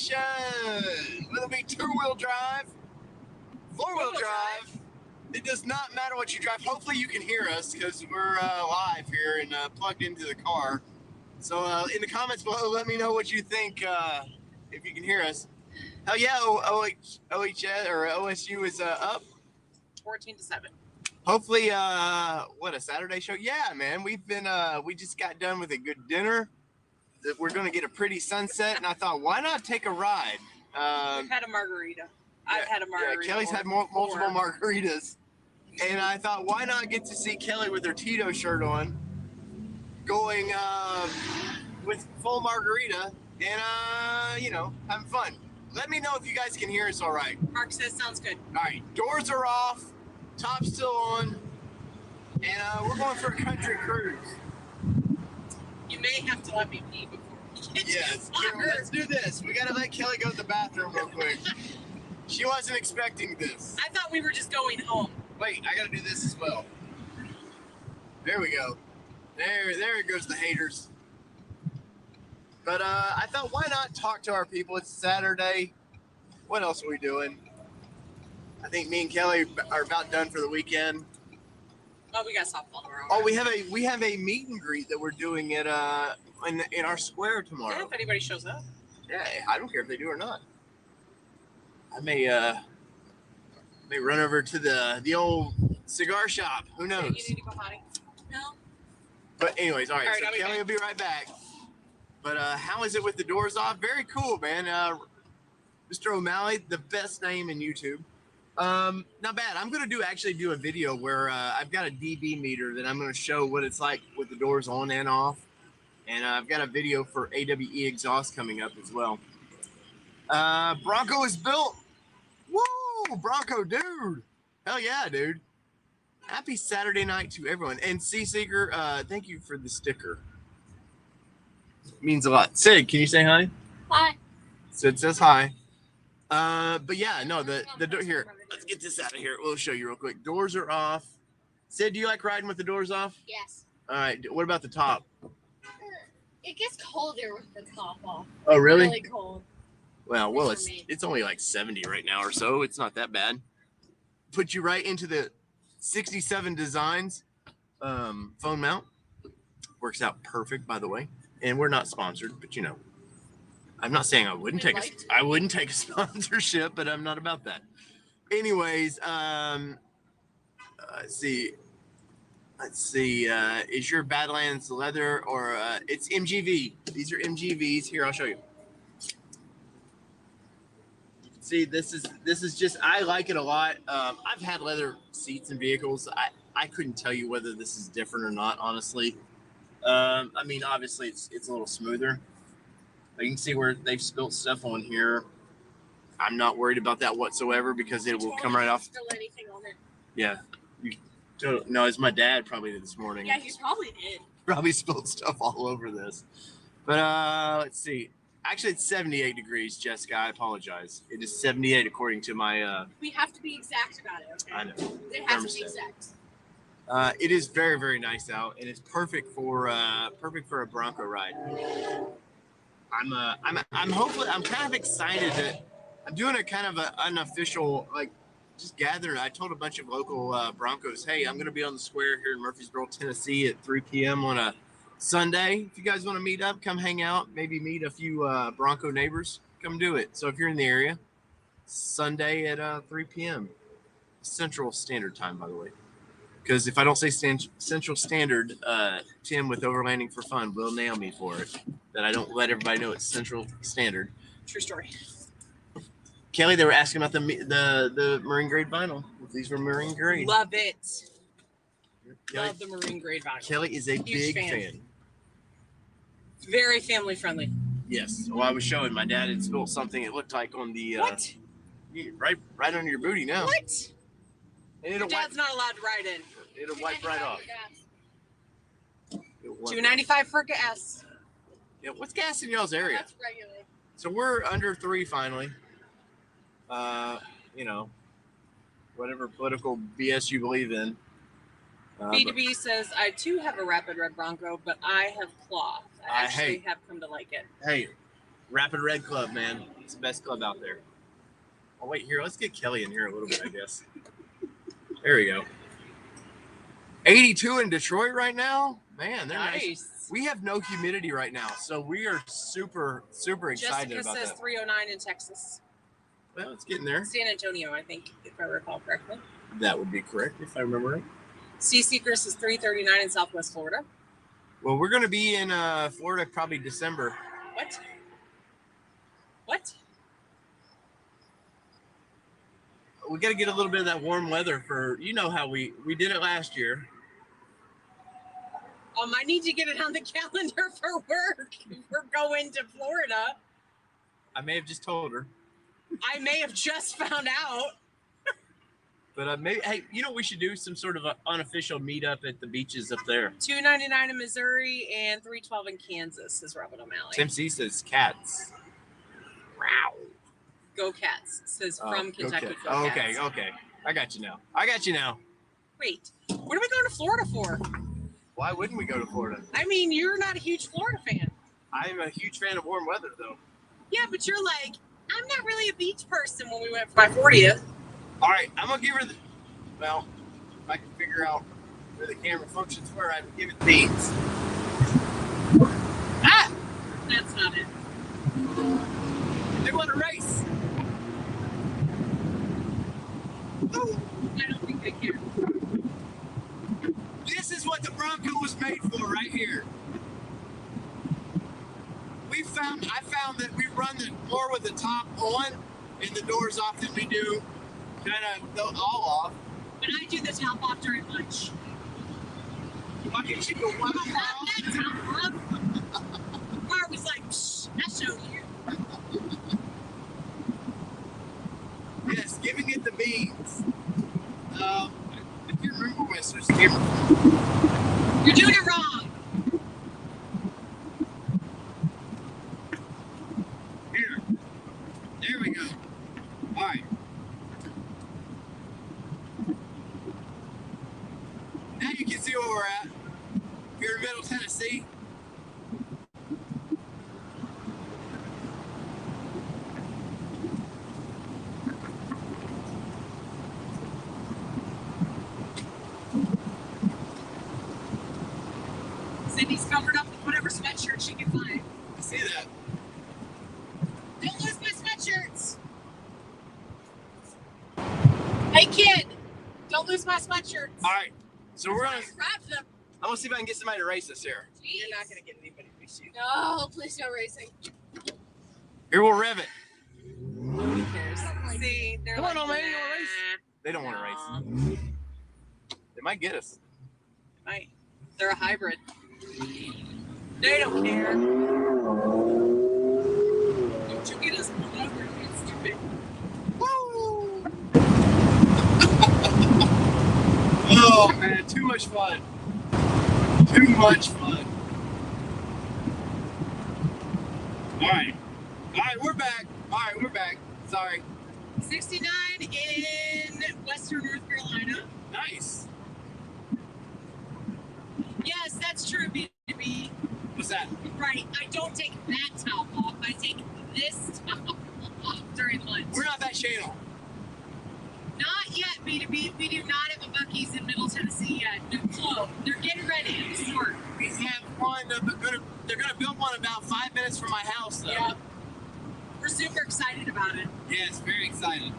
Nation! Whether it be two-wheel drive, four-wheel drive, it does not matter what you drive. Hopefully you can hear us because we're live here and plugged into the car. So in the comments below, let me know what you think if you can hear us. Hell yeah, OHS or OSU is up 14-7. Hopefully, what, a Saturday show? Yeah, man. We just got done with a good dinner. We're going to get a pretty sunset, and I thought, why not take a ride? We've had a margarita. I've had a margarita. Yeah, Kelly's had multiple margaritas. And I thought, why not get to see Kelly with her Tito shirt on, going with full margarita and, having fun. Let me know if you guys can hear us all right. Mark says sounds good. All right, doors are off, top's still on, and we're going for a country cruise. You may have to let me pee before we get Yes, let's do this. We got to let Kelly go to the bathroom real quick. She wasn't expecting this. I thought we were just going home. Wait, I got to do this as well. There we go. There goes the haters. But I thought, why not talk to our people? It's Saturday. What else are we doing? I think me and Kelly are about done for the weekend. Oh, we got softball tomorrow. Oh, we have a meet and greet that we're doing at in our square tomorrow. Yeah, if anybody shows up. Yeah, I don't care if they do or not. I may run over to the old cigar shop. Who knows? You need to go potty. No. But anyways, all right. All right, So Kelly will be right back. But how is it with the doors off? Very cool, man. Mr. O'Malley, the best name in YouTube. Not bad. I'm going to actually do a video where I've got a dB meter that I'm going to show what it's like with the doors on and off. And I've got a video for AWE exhaust coming up as well. Bronco is built. Woo! Bronco, dude. Hell yeah, dude. Happy Saturday night to everyone. And Seeker, thank you for the sticker. It means a lot. Sid, can you say hi? Hi. Sid says hi. But yeah, no, the door here. Let's get this out of here. We'll show you real quick. Doors are off. Sid, do you like riding with the doors off? Yes. All right. What about the top? It gets colder with the top off. Oh, really? Really cold. Well, it's only like 70 right now or so. It's not that bad. Put you right into the 67 Designs phone mount. Works out perfect, by the way. And we're not sponsored, but I'm not saying I wouldn't take a sponsorship, but I'm not about that. Anyways, let's see. Is your Badlands leather or it's MGV? These are MGVs. Here, I'll show you. See, this is just, I like it a lot. I've had leather seats in vehicles. I couldn't tell you whether this is different or not, honestly. I mean, obviously it's a little smoother. You can see where they've spilt stuff on here. I'm not worried about that whatsoever because it will come right off. Spill anything on it. Yeah. No, it's my dad probably did this morning. Yeah, he probably did. Probably spilled stuff all over this. But let's see. Actually, it's 78 degrees, Jessica. I apologize. It is 78 according to my... We have to be exact about it, okay? I know. It has to be exact. It is very, very nice out, and it's perfect for a Bronco ride. I'm hopefully, I'm kind of excited that I'm doing a kind of an unofficial, like, just gathering. I told a bunch of local Broncos, hey, I'm going to be on the square here in Murfreesboro, Tennessee at 3 p.m. on a Sunday. If you guys want to meet up, come hang out, maybe meet a few Bronco neighbors, come do it. So if you're in the area, Sunday at 3 p.m. Central Standard Time, by the way. Because if I don't say Central Standard, Tim with Overlanding for Fun will nail me for it. That I don't let everybody know it's Central Standard. True story. Kelly, they were asking about the marine grade vinyl. These were marine grade. Love it. Kelly, Love the marine grade vinyl. Kelly is a Huge big fan. Very family friendly. Yes. Well, I was showing my dad had spilled something. It looked like on the What? right under your booty now. What? And Your dad's not allowed to ride in. It'll wipe right off. $2.95 for gas. Yeah, what's gas in y'all's area? That's regular. So we're under 3 finally. Whatever political BS you believe in. B2B says, I too have a Rapid Red Bronco, but I have cloth. I actually have come to like it. Hey, Rapid Red Club, man. It's the best club out there. Oh wait, here, let's get Kelly in here a little bit, I guess. There we go. 82 in Detroit right now. Man, they're nice. We have no humidity right now, so we are super excited Jessica about that. says 309 in Texas. Well, it's getting there. San Antonio, I think, if I recall correctly. That would be correct if I remember right. Seeker is 339 in Southwest Florida. Well, we're going to be in Florida probably December. What? We got to get a little bit of that warm weather for, you know how we did it last year. I need to get it on the calendar for work. We're going to Florida. I may have just told her. I may have just found out. But maybe, hey, you know, we should do some sort of an unofficial meetup at the beaches up there. $2.99 in Missouri and $3.12 in Kansas, says Robin O'Malley. Tim C says cats. Wow. Go Cats, says from Kentucky. Okay. Go Cats. Okay. I got you now. Wait, what are we going to Florida for? Why wouldn't we go to Florida? I mean, you're not a huge Florida fan. I'm a huge fan of warm weather, though. Yeah, but you're like, I'm not really a beach person when we went for my 40th. All right, I'm going to give her well, if I can figure out where the camera functions where I'd give it these. Ah! That's not it. They want to race. Oh, I don't think they care. This is what the Bronco was made for right here. I found that we run more with the top on and the doors off than we do kind of all off. But I do the top off during lunch. Why can't you go one off? That top off. Car was like, psh, I showed you. Yes, giving it the beans. If you remember when there's camera. You're doing it wrong. Here. There we go. All right. Now you can see where we're at. Here in Middle Tennessee. Cindy's covered up with whatever sweatshirt she can find. I see that. Don't lose my sweatshirts. Hey kid, don't lose my sweatshirts. All right. So we're gonna. Grab them. I'm gonna see if I can get somebody to race us here. You're not gonna get anybody to race you. No, please no racing. Here we'll rev it. Who cares? See, they're Come like, on, man, you nah. wanna race? They don't want to race. They might get us. Right. They're a hybrid. They don't care. Don't you get us pulled over and get stupid. Woo! Oh man, too much fun. Too much fun. All right, we're back. Sorry. 69 in Western North Carolina. Nice. Yes, that's true, B2B. What's that? Right, I don't take that top off. I take this top off during lunch. We're not that channel. Not yet, B2B. We do not have a Buc-ee's in Middle Tennessee yet. They're closed. They're getting ready. Smart. We have one. They're gonna build one about 5 minutes from my house, though. Yep. We're super excited about it. Yes, very excited.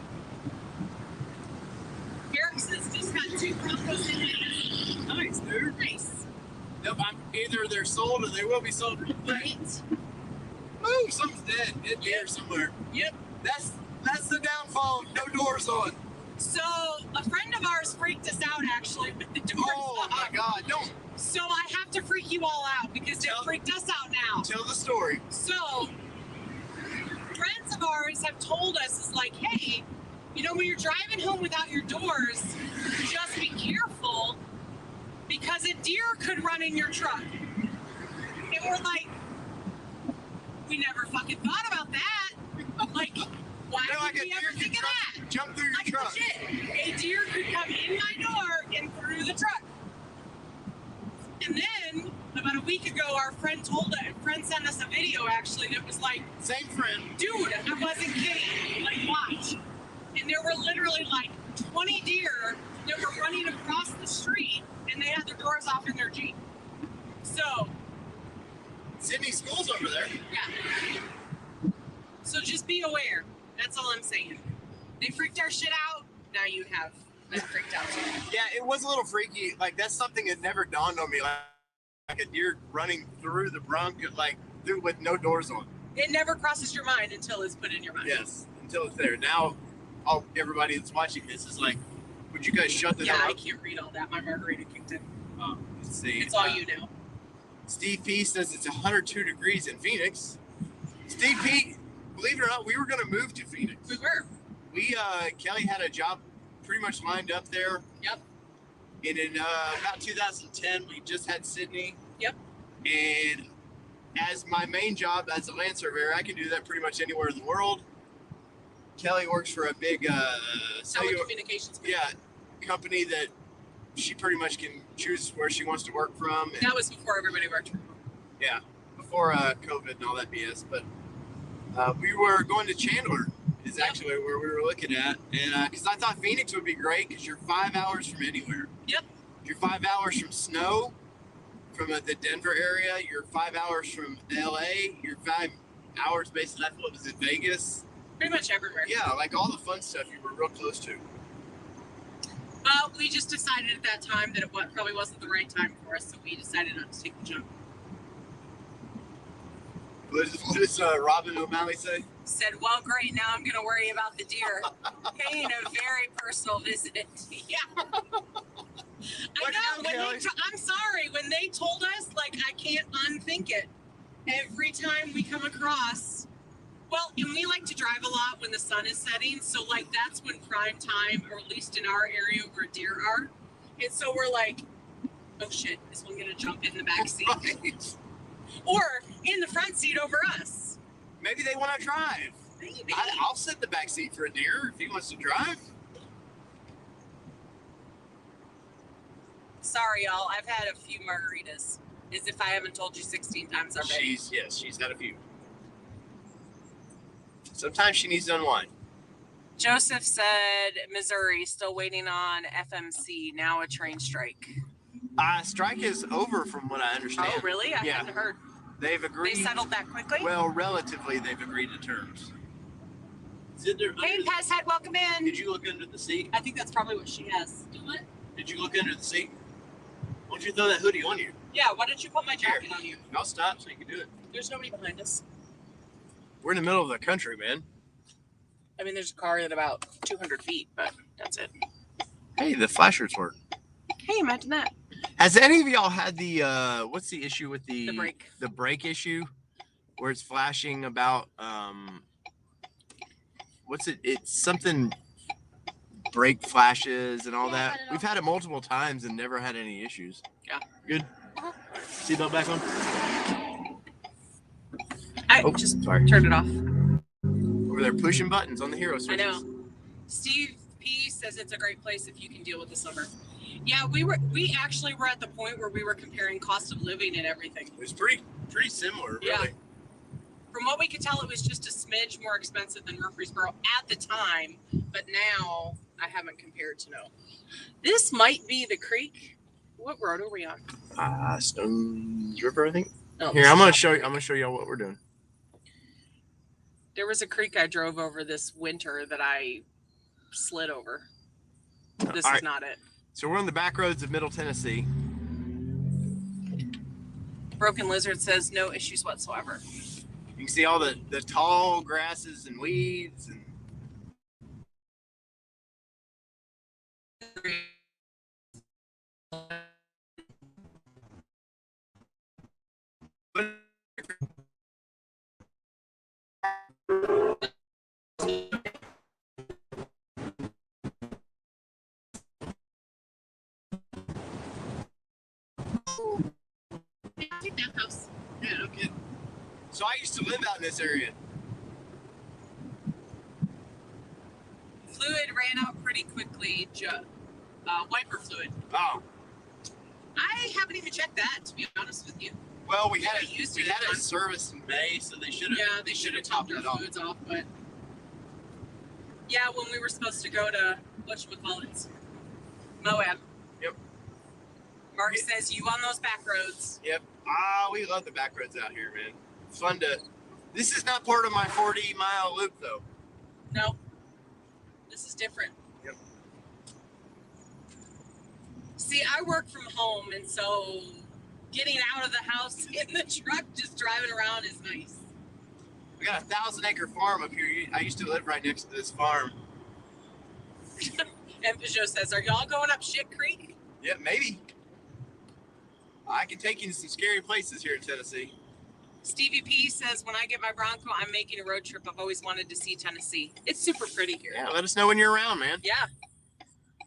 Erickson's just got 2 Broncos in it. Nice, dude. Nice. Nope, either they're sold or they will be sold. Right? Ooh, something's dead. It's here somewhere. Yep. That's the downfall. No doors on. So a friend of ours freaked us out actually with the doors Oh off. my God! Don't So I have to freak you all out because they freaked us out now. tell the story. So friends of ours have told us, is like, hey, you know, when you're driving home without your doors, just be careful because a deer could run in your truck. And we're like, we never fucking thought about that. Like, why Like did a we deer ever could think of that? jump through your Like, truck. legit, a deer could come in my door and through the truck. And then, about a week week ago, our friend sent us a video actually that was like, Same friend. dude, I wasn't kidding. Like, watch. And there were literally like 20 deer that were running across the street, and they had their doors off in their Jeep. So, Sydney School's over there. yeah. So just be aware. That's all I'm saying. They freaked our shit out. Now you have been freaked out too. Yeah, it was a little freaky. Like, that's something that never dawned on me. Like a deer running through the Bronco, like through with no doors on. It never crosses your mind until it's put in your mind. Yes, until it's there. Now, everybody that's watching this is like, would you guys shut this Yeah, up? I can't read all that. My margarita kicked in. Let's see. It's all you know. Steve P says it's 102 degrees in Phoenix. Steve P, believe it or not, we were going to move to Phoenix. We were. Kelly had a job pretty much lined up there. Yep. And in about 2010, we just had Sydney. Yep. And as my main job as a land surveyor, I can do that pretty much anywhere in the world. Kelly works for a big telecommunications company. company that she pretty much can choose where she wants to work from. And that was before everybody worked from home. yeah, before COVID and all that BS. But we were going to Chandler is actually where we were looking at. And because I thought Phoenix would be great because you're 5 hours from anywhere. Yep. You're 5 hours from snow, from the Denver area. You're 5 hours from LA. You're 5 hours basically. I thought it was in Vegas. Pretty much everywhere. Yeah, like all the fun stuff you were real close to. But we just decided at that time that it probably wasn't the right time for us, so we decided not to take the jump. What does Robin O'Malley say? Said, well, great, now I'm going to worry about the deer. Paying a very personal visit. Yeah. I know. I'm sorry. When they told us, like, I can't unthink it. Every time we come across, well, and we like to drive a lot when the sun is setting. So, like, that's when prime time, or at least in our area where deer are. And so we're like, oh, shit, is one going to jump in the back seat? Right. Or in the front seat over us. Maybe they want to drive. Maybe. I'll sit in the back seat for a deer if he wants to drive. Sorry, y'all. I've had a few margaritas. As if I haven't told you 16 times already. She's had a few. Sometimes she needs to unwind. Joseph said, Missouri, still waiting on FMC. Now a train strike. Strike is over from what I understand. Oh, really? I hadn't heard. They've agreed. They settled that quickly? Well, relatively, they've agreed to terms. Hey, Pass Head, welcome in. Did you look under the seat? I think that's probably what she has. Do what? Did you look under the seat? Why don't you throw that hoodie on you? Yeah, why don't you put my jacket on you? I'll stop so you can do it. There's nobody behind us. We're in the middle of the country, man. I mean, there's a car at about 200 feet, but that's it. Hey, the flashers work. Hey, imagine that. Has any of y'all had the what's the issue with the brake? The brake issue, where it's flashing about what's it? It's something brake flashes and all that. We've had it multiple times and never had any issues. Yeah. Good. Seatbelt back on. I just turned it off. Over there pushing buttons on the hero switches. I know. Steve P says it's a great place if you can deal with the summer. Yeah, we actually were at the point where we were comparing cost of living and everything. It was pretty similar, really. Yeah. From what we could tell, it was just a smidge more expensive than Murfreesboro at the time, but now I haven't compared to know. This might be the creek. What road are we on? Stone River, I think. Oh, here, I'm gonna show y'all what we're doing. There was a creek I drove over this winter that I slid over. This is not it. So we're on the back roads of Middle Tennessee. Broken Lizard says no issues whatsoever. You can see all the tall grasses and weeds and Take that house. yeah, no kidding. So I used to live out in this area. Fluid ran out pretty quickly. Wiper fluid. Oh, I haven't even checked that, to be honest with you. Well, we Yeah, had we used we to had do a that. service in May, so they should have. Yeah, they should have topped that our off. fluids off, but yeah, when we were supposed to go to whatchamacallits, Moab. Yep. Mark says you on those back roads. Yep. We love the back roads out here, man. It's fun to. This is not part of my 40-mile loop, though. No, this is different. Yep. See, I work from home, and so getting out of the house in the truck, just driving around is nice. We got a 1,000-acre farm up here. I used to live right next to this farm. And Peugeot says, "Are y'all going up Shit Creek?" Yeah, maybe. I can take you to some scary places here in Tennessee. Stevie P says, "When I get my Bronco, I'm making a road trip. I've always wanted to see Tennessee. It's super pretty here." Yeah, let us know when you're around, man. Yeah.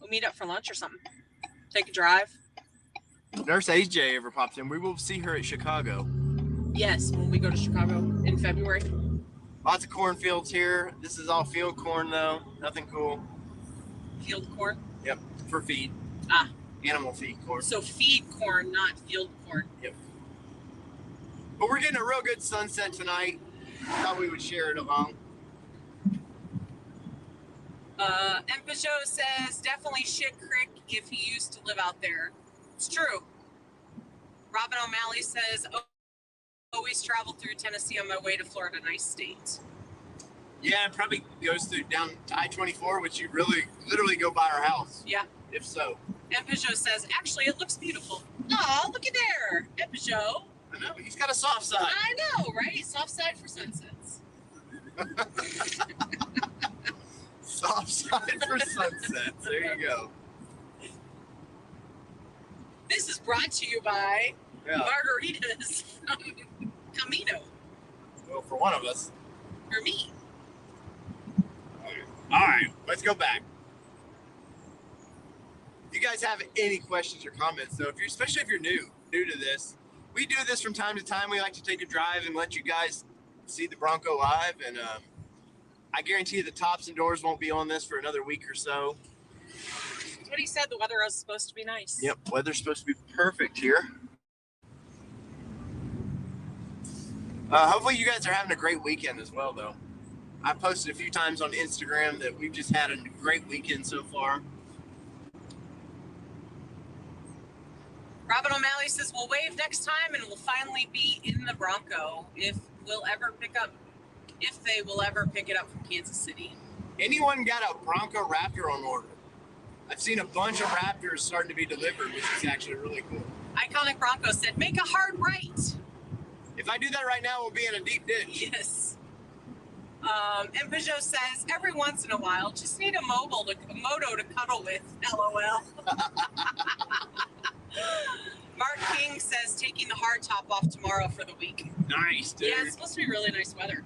We'll meet up for lunch or something. Take a drive. Nurse AJ ever pops in, we will see her at Chicago. Yes, when we go to Chicago in February. Lots of cornfields here. This is all field corn, though. Nothing cool. Field corn? Yep, for feed. Ah. Animal feed corn. So feed corn, not field corn. Yep. But we're getting a real good sunset tonight. Thought we would share it along. And Peugeot says, definitely Shit Creek if he used to live out there. It's true. Robin O'Malley says, always travel through Tennessee on my way to Florida. Nice state. Yeah, it probably goes through down to I-24, which you really literally go by our house. Yeah. If so. And Peugeot says, actually, it looks beautiful. Oh, look at there. And Peugeot. I know, he's got a soft side. I know, right? Soft side for sunsets. Soft side for sunsets. There you go. This is brought to you by Margaritas from Camino. Well, for one of us. For me. All right, let's go back. If you guys have any questions or comments, though, especially if you're new to this, we do this from time to time. We like to take a drive and let you guys see the Bronco live, and I guarantee you the tops and doors won't be on this for another week or so. That's what he said. The weather was supposed to be nice. Yep, weather's supposed to be perfect here. Hopefully you guys are having a great weekend as well, though. I posted a few times on Instagram that we've just had a great weekend so far. Robin O'Malley says, we'll wave next time and we'll finally be in the Bronco if they will ever pick it up from Kansas City. Anyone got a Bronco Raptor on order? I've seen a bunch of Raptors starting to be delivered, which is actually really cool. Iconic Bronco said, make a hard right. If I do that right now, we'll be in a deep ditch. Yes. And Peugeot says, every once in a while, just need a moto to cuddle with, LOL. Mark King says, taking the hard top off tomorrow for the week. Nice, dude. Yeah, it's supposed to be really nice weather.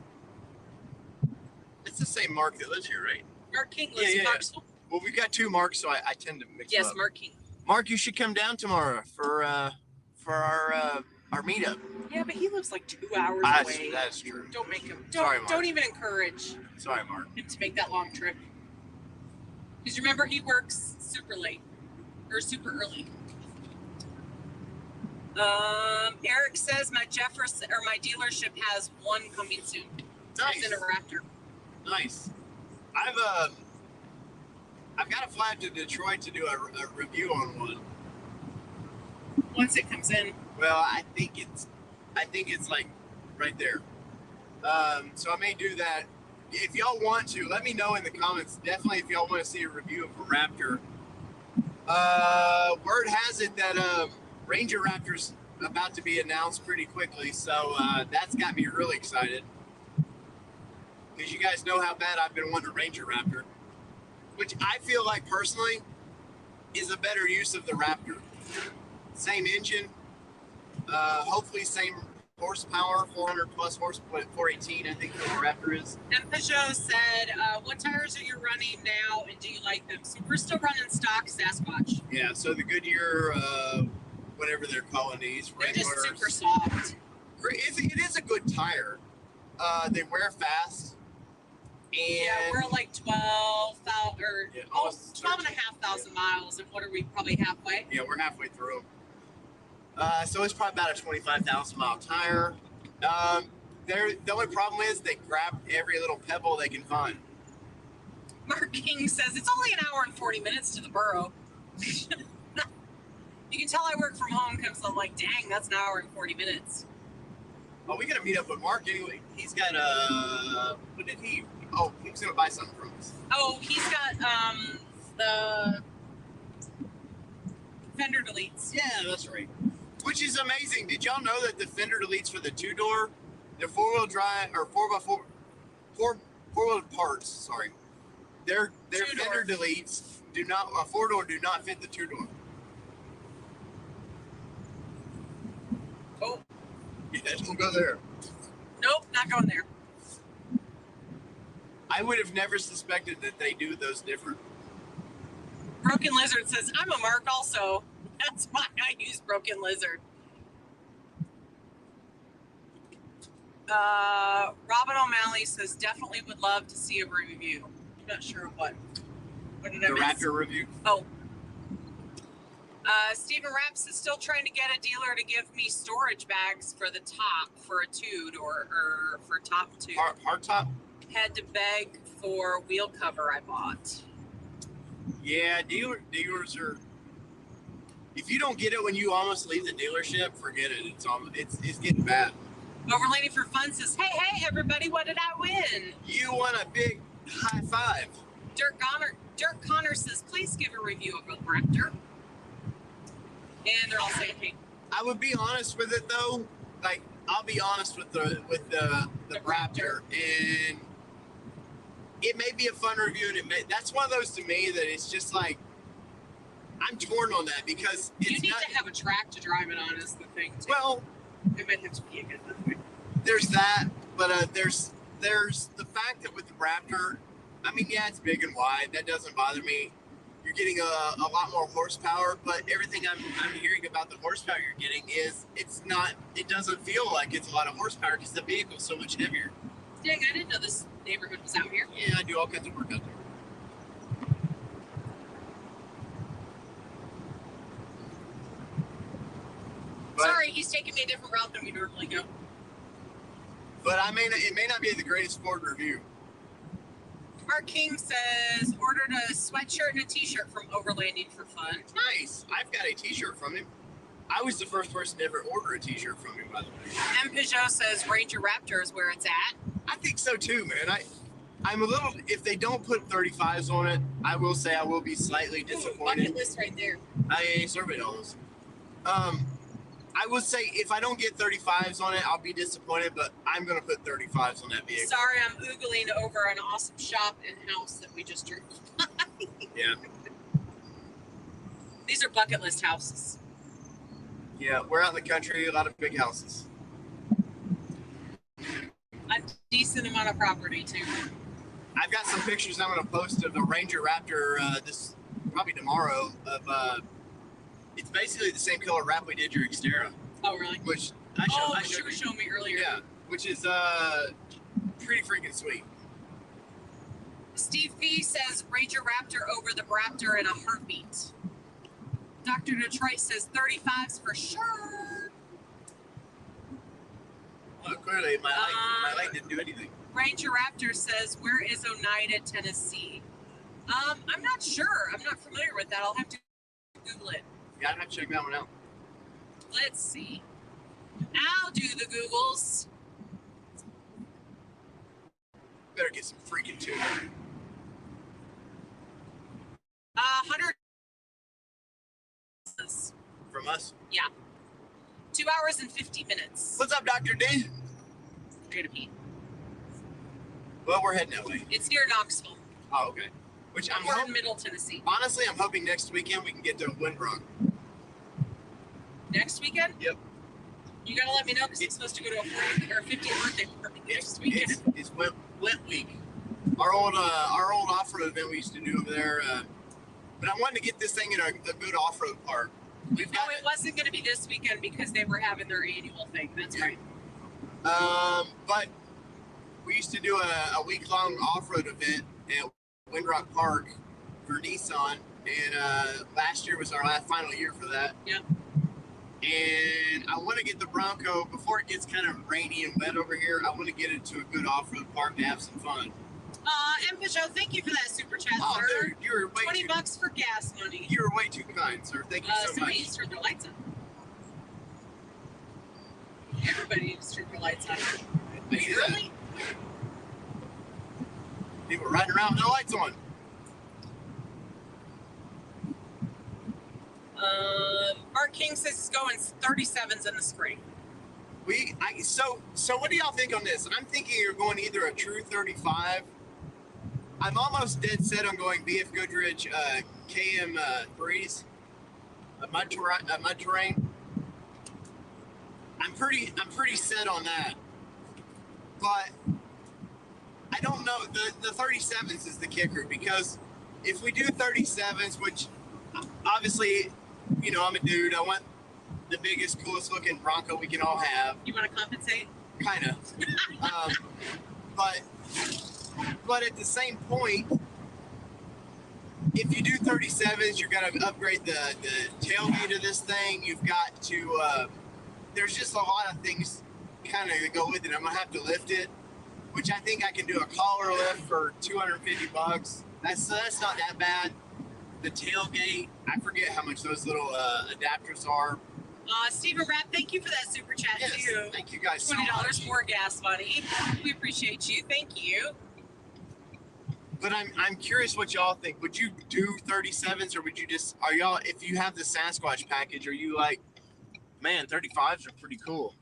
It's the same Mark that lives here, right? Mark King lives in Clarksville. Well, we've got two Marks, so I tend to mix them up. Yes, Mark King. Mark, you should come down tomorrow for our meetup. Yeah, but he lives like 2 hours away. That's true. Don't make him. Sorry, Mark. Don't even encourage Sorry, Mark. him to make that long trip. Because remember, he works super late or super early. Eric says my dealership has one coming soon. Nice. It's in a Raptor. Nice. I've got to fly up to Detroit to do a review on one. Once it comes in. Well, I think it's like right there. So I may do that. If y'all want to, let me know in the comments. Definitely, if y'all want to see a review of a Raptor. Word has it that Ranger Raptor's about to be announced pretty quickly, so that's got me really excited. Because you guys know how bad I've been wanting a Ranger Raptor, which I feel like personally is a better use of the Raptor. Same engine, hopefully same horsepower, 400 plus horsepower, 418 I think the Raptor is. And Peugeot said, what tires are you running now and do you like them? So we're still running stock Sasquatch. Yeah, so the Goodyear, whatever they're calling these, They're just regulars. super soft. It is a good tire. They wear fast. And Yeah, we're like 12,000 or Yeah, almost 12,500 miles. And what are we, probably halfway? yeah, we're halfway through. So it's probably about a 25,000 mile tire. Um, the only problem is they grab every little pebble they can find. Mark King says it's only an hour and 40 minutes to the borough. You can tell I work from home because I'm like, dang, that's an hour and 40 minutes. Oh, we gotta meet up with Mark anyway. He's got what did he? Oh, he was gonna buy something from us. Oh, he's got the fender deletes. Yeah, that's right. Which is amazing. Did y'all know that the fender deletes for the 2-door, the 4-wheel drive or 4x4, four-wheel parts? Sorry, their fender deletes do not 4-door do not fit the 2-door. Oh. Yeah, don't go there. Nope, not going there. I would have never suspected that they do those different. Broken Lizard says, I'm a Mark also. That's why I use Broken Lizard. Robin O'Malley says, definitely would love to see a review. I'm not sure of what. What did I miss? The Raptor review. Oh. Stephen Raps is still trying to get a dealer to give me storage bags for the top for a Tude or for top two. Hard top? Had to beg for wheel cover I bought. Yeah, dealers are. If you don't get it when you almost leave the dealership, forget it. It's getting bad. Overlanding for Fun says, hey, everybody, what did I win? You won a big high five. Dirk Connor says, please give a review of the Raptor. And they're all saying, hey. I would be honest with it though. Like, I'll be honest with the Raptor, and it may be a fun review, and that's one of those to me that it's just like I'm torn on that because it's you need to have a track to drive it on is the thing too. Well, it might have to be a good one. There's that, but there's the fact that with the Raptor, I mean, yeah, it's big and wide. That doesn't bother me. You're getting a lot more horsepower, but everything I'm hearing about the horsepower you're getting is it doesn't feel like it's a lot of horsepower because the vehicle's so much heavier. Dang, I didn't know this neighborhood was out here. Yeah, I do all kinds of work out there. But, sorry, he's taking me a different route than we normally go. But it may not be the greatest Ford review. Mark King says, ordered a sweatshirt and a t-shirt from Overlanding for Fun. Nice. I've got a t-shirt from him. I was the first person to ever order a t-shirt from him, by the way. M. Peugeot says Ranger Raptor is where it's at. I think so too, man. I'm a little, if they don't put 35s on it, I will say I will be slightly disappointed. Bucket list right there. I surveyed all those. I would say if I don't get 35s on it, I'll be disappointed, but I'm going to put 35s on that vehicle. Sorry, I'm oogling over an awesome shop and house that we just drove by. Yeah. These are bucket list houses. Yeah, we're out in the country, a lot of big houses. A decent amount of property, too. I've got some pictures I'm going to post of the Ranger Raptor this probably tomorrow of it's basically the same color wrap we did your Xterra. Oh, really? Which you were showing me earlier. Yeah, which is pretty freaking sweet. Steve B says Ranger Raptor over the Raptor in a heartbeat. Dr. Detroit says 35s for sure. Well, clearly my light didn't do anything. Ranger Raptor says, where is Oneida, Tennessee? I'm not sure. I'm not familiar with that. I'll have to Google it. Yeah, I'd have to check that one out. Let's see. I'll do the Googles. Better get some freaking tuna. 100 from us. Yeah. 2 hours and 50 minutes. What's up, Dr. D? Gonna pee. Well, we're heading that way. It's near Knoxville. Oh, okay. Which We're in Middle Tennessee. Honestly, I'm hoping next weekend we can get to Windrock. Next weekend? Yep. You gotta let me know because I'm supposed to go to a 40th or 50th birthday party next weekend. It's Wet Week. Our old off-road event we used to do over there. But I wanted to get this thing in a good off-road park. It wasn't going to be this weekend because they were having their annual thing. That's right. But we used to do a week-long off-road event at Windrock Park for Nissan, and last year was our final year for that. Yep. And I want to get the Bronco before it gets kind of rainy and wet over here. I want to get it to a good off-road park to have some fun. And Peugeot, thank you for that super chat, Oh, sir. dude, you're way 20 too, bucks for gas money. you're way too kind, sir. Thank you so Somebody much. needs to turn their lights on. Everybody needs to turn their lights on. Really? People riding around with their lights on. Mark King says he's going 37s in the spring. So what do y'all think on this? And I'm thinking you're going either a true 35. I'm almost dead set on going BF Goodrich KM 3s, a mud terrain. I'm pretty set on that. But I don't know, the 37s is the kicker, because if we do 37s, which obviously, you know, I'm a dude, I want the biggest, coolest looking Bronco we can all have. You want to compensate? Kind of. But at the same point, if you do 37s, you're going to upgrade the tailgate of this thing. You've got to, there's just a lot of things kind of go with it. I'm going to have to lift it, which I think I can do a collar lift for 250 bucks. That's not that bad. The tailgate, I forget how much those little adapters are. Stephen Rapp, thank you for that super chat, Yes, too. thank you guys so $20 much. more gas money. We appreciate you. Thank you. But I'm curious what y'all think. Would you do 37s, or would you just, are y'all, if you have the Sasquatch package, are you like, man, 35s are pretty cool?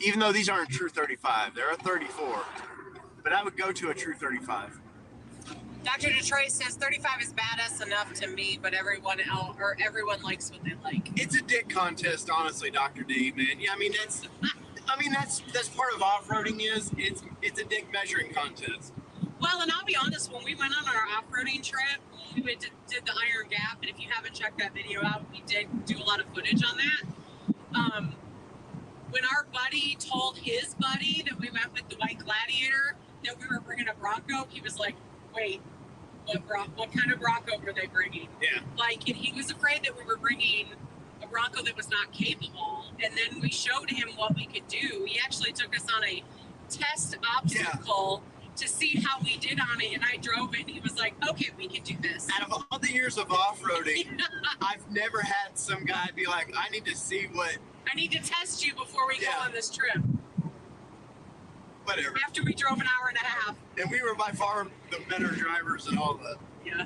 Even though these aren't true 35, they're a 34. But I would go to a true 35. Dr. Detroit says 35 is badass enough to me, but everyone likes what they like. It's a dick contest, honestly, Dr. D, man. Yeah, I mean that's part of off-roading is it's a dick measuring contest. Well, and I'll be honest, when we went on our off-roading trip, we did the Iron Gap, and if you haven't checked that video out, we did do a lot of footage on that. When our buddy told his buddy that we went with the White Gladiator, that we were bringing a Bronco, he was like, wait, what kind of Bronco were they bringing? Yeah. Like, and he was afraid that we were bringing a Bronco that was not capable, and then we showed him what we could do. He actually took us on a test obstacle to see how we did on it, and I drove it, and he was like, okay, we can do this. Out of all the years of off-roading, I've never had some guy be like, I need to see what... I need to test you before we go on this trip. Whatever. After we drove an hour and a half. And we were by far the better drivers and all that. Yeah.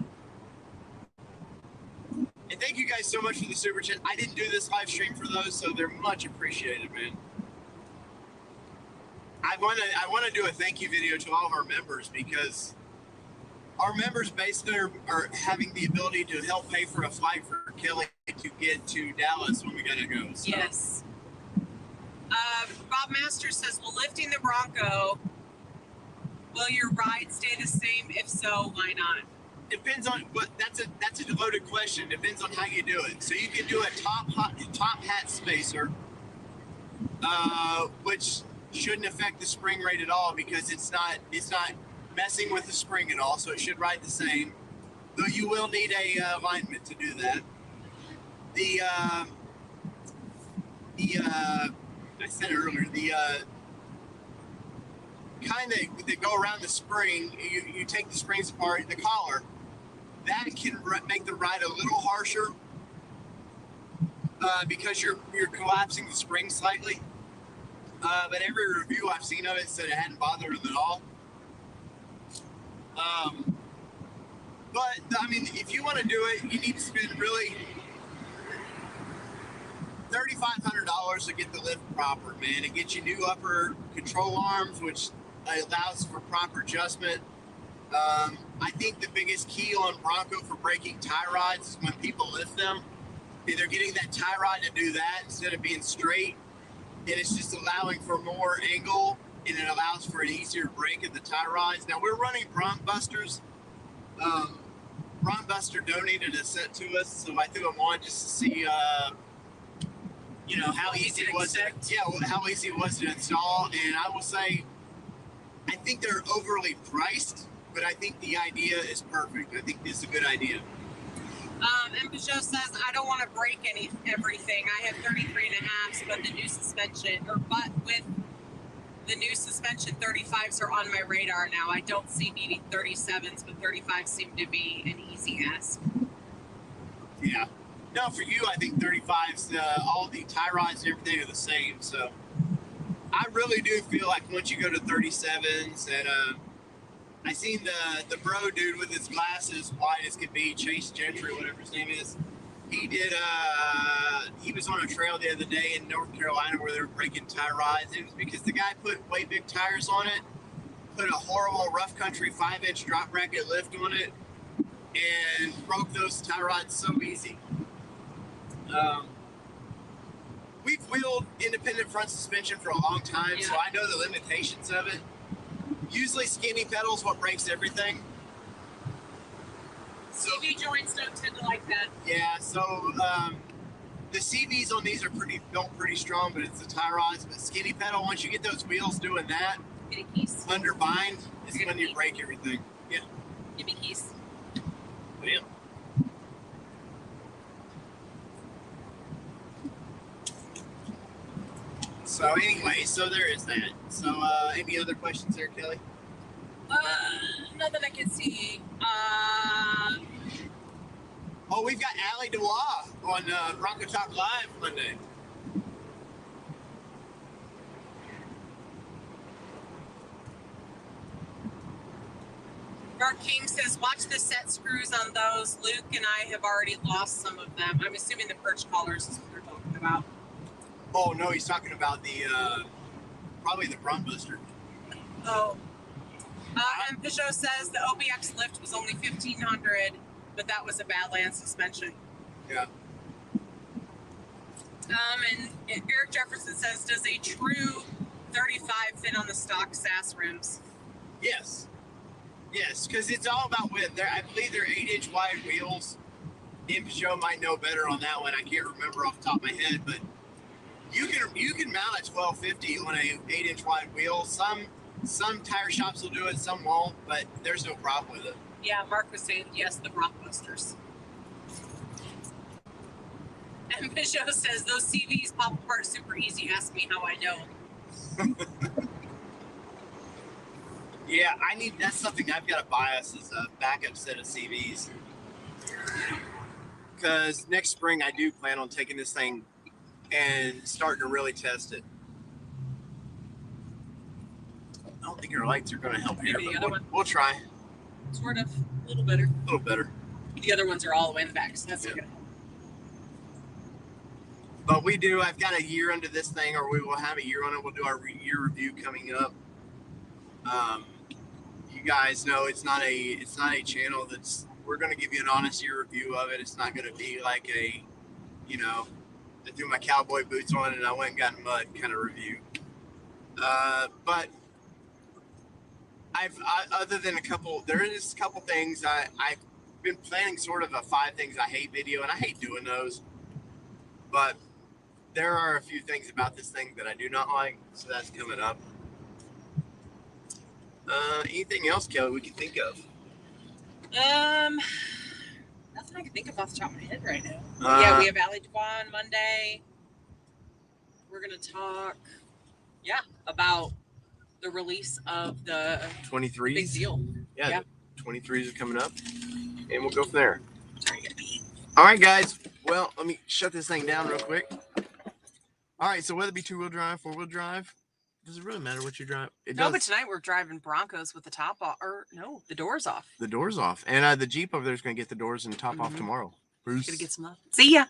And thank you guys so much for the super chat. I didn't do this live stream for those, so they're much appreciated, man. I want to do a thank you video to all of our members, because our members basically are having the ability to help pay for a flight for Kelly to get to Dallas when we gotta go. So. Yes. Bob Masters says, well, lifting the Bronco, will your ride stay the same? If so, why not? Depends on, but that's a devoted question. Depends on how you do it. So you can do a top hat spacer, which shouldn't affect the spring rate at all, because it's not messing with the spring at all. So it should ride the same. Though you will need a alignment to do that. I said it earlier, the kind that go around the spring, you take the springs apart, the collar, that can make the ride a little harsher because you're collapsing the spring slightly. But every review I've seen of it said it hadn't bothered them at all. But I mean, if you want to do it, you need to spend really $3,500 to get the lift proper, man. It gets you new upper control arms, which allows for proper adjustment. I think the biggest key on Bronco for breaking tie rods is when people lift them. They're getting that tie rod to do that instead of being straight. And it's just allowing for more angle, and it allows for an easier break of the tie rods. Now, we're running Bronc Busters. Bronc Buster donated a set to us, so I threw them on just to see, how easy it was. How easy it was to install. And I will say, I think they're overly priced, but I think the idea is perfect. I think this is a good idea. And Peugeot says, I don't want to break everything. I have 33 and a halves, but with the new suspension, 35s are on my radar now. I don't see needing 37s, but 35s seem to be an easy ask. Yeah. No, for you, I think 35s, all the tie rods and everything are the same. So I really do feel like once you go to 37s, and I seen the bro dude with his glasses, white as could be, Chase Gentry, whatever his name is. He did. He was on a trail the other day in North Carolina where they were breaking tie rods. It was because the guy put way big tires on it, put a horrible rough country 5-inch drop bracket lift on it, and broke those tie rods so easy. We've wheeled independent front suspension for a long time, so I know the limitations of it. Usually skinny pedals what breaks everything. So, CV joints don't tend to like that. Yeah, so the CVs on these are built pretty strong, but it's the tie rods. But skinny pedal, once you get those wheels doing that, under bind, is when you break everything. Yeah. Give me keys. Yeah. So anyway, so there is that. So any other questions there, Kelly? Nothing I can see. Oh, we've got Allie Dewa on Bronco Talk Live Monday. Mark King says, watch the set screws on those. Luke and I have already lost some of them. I'm assuming the perch collars is what they're talking about. Oh, no, he's talking about the, probably the front booster. Oh. And Peugeot says the OBX lift was only $1,500, but that was a Badland suspension. Yeah. And Eric Jefferson says, does a true 35 fit on the stock SAS rims? Yes. Yes, because it's all about width. I believe they're 8-inch wide wheels. Dan Peugeot might know better on that one. I can't remember off the top of my head, but you can mount a 1250 on a 8-inch wide wheel. Some tire shops will do it, some won't, but there's no problem with it. Yeah, Mark was saying yes, the Rockbusters. And Peugeot says those CVs pop apart super easy. Ask me how I know. Yeah, that's something I've got to buy us is a backup set of CVs. Because next spring I do plan on taking this thing and starting to really test it. I don't think our lights are going to help here, but we'll try. Sort of. A little better. A little better. The other ones are all the way in the back, so that's good. But I've got a year under this thing, or we will have a year on it. We'll do our year review coming up. You guys know it's not a channel we're going to give you an honest year review of it. It's not going to be like I threw my cowboy boots on and I went and got in mud kind of review. But other than there is a couple things I've been planning sort of a 5 things I hate video, and I hate doing those. But there are a few things about this thing that I do not like, so that's coming up. Anything else, Kelly, we can think of? Nothing I can think of off the top of my head right now. We have Allie Dewan Monday. We're gonna talk, about the release of the 23s. Big deal. Yeah. 23s are coming up, and we'll go from there. All right, guys. Well, let me shut this thing down real quick. All right, so whether it be 2-wheel drive, 4-wheel drive, does it really matter what you drive? But tonight we're driving Broncos with the top off, the doors off. The doors off. And the Jeep over there is going to get the doors and top off tomorrow. Bruce. Gonna get some love. See ya.